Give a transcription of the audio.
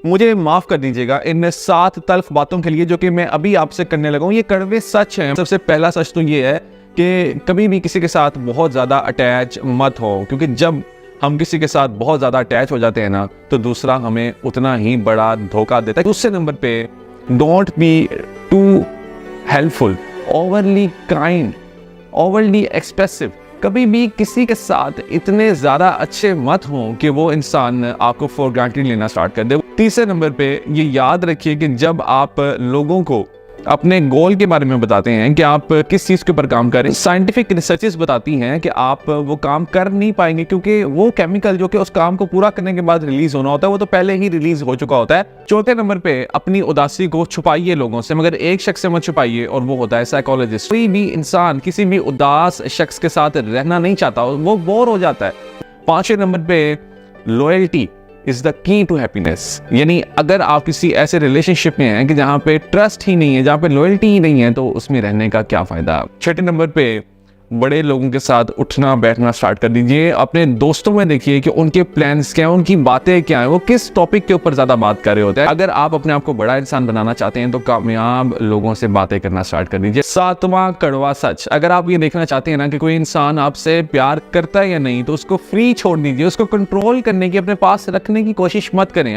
मुझे माफ कर दीजिएगा इन 7 तल्ख बातों के लिए जो कि मैं अभी आपसे करने लगा हूँ। ये कड़वे सच हैं। सबसे पहला सच तो ये है कि कभी भी किसी के साथ बहुत ज़्यादा अटैच मत हो, क्योंकि जब हम किसी के साथ बहुत ज़्यादा अटैच हो जाते हैं ना, तो दूसरा हमें उतना ही बड़ा धोखा देता है। दूसरे नंबर पे, don't be too helpful, overly kind, overly expressive. कभी भी किसी के साथ इतने ज़्यादा अच्छे मत हों कि वो इंसान आपको फॉर ग्रांटेड लेना स्टार्ट कर दे। तीसरे नंबर पे ये याद रखिए कि जब आप लोगों को अपने गोल के बारे में बताते हैं कि आप किस चीज़ के ऊपर काम करें, साइंटिफिक रिसर्चेस बताती हैं कि आप वो काम कर नहीं पाएंगे, क्योंकि वो केमिकल जो कि उस काम को पूरा करने के बाद रिलीज होना होता है वो तो पहले ही रिलीज हो चुका होता है। चौथे नंबर पे, अपनी उदासी को छुपाइए लोगों से, मगर एक शख्स से मत छुपाइए, और वो होता है साइकोलॉजिस्ट। कोई भी इंसान किसी भी उदास शख्स के साथ रहना नहीं चाहता, वो बोर हो जाता है। पांचवें नंबर पे, loyalty is the key to happiness. यानी अगर आप किसी ऐसे रिलेशनशिप में हैं कि जहां पे ट्रस्ट ही नहीं है, जहां पे लॉयल्टी ही नहीं है, तो उसमें रहने का क्या फायदा। छठे नंबर पे, बड़े लोगों के साथ उठना बैठना स्टार्ट कर दीजिए। अपने दोस्तों में देखिए कि उनके प्लान्स क्या हैं, उनकी बातें क्या हैं, वो किस टॉपिक के ऊपर ज्यादा बात कर रहे होते हैं। अगर आप अपने आप को बड़ा इंसान बनाना चाहते हैं तो कामयाब लोगों से बातें करना स्टार्ट कर दीजिए। सातवां कड़वा सच, अगर आप ये देखना चाहते हैं ना कि कोई इंसान आपसे प्यार करता है या नहीं, तो उसको फ्री छोड़ दीजिए। उसको कंट्रोल करने की, अपने पास रखने की कोशिश मत करें।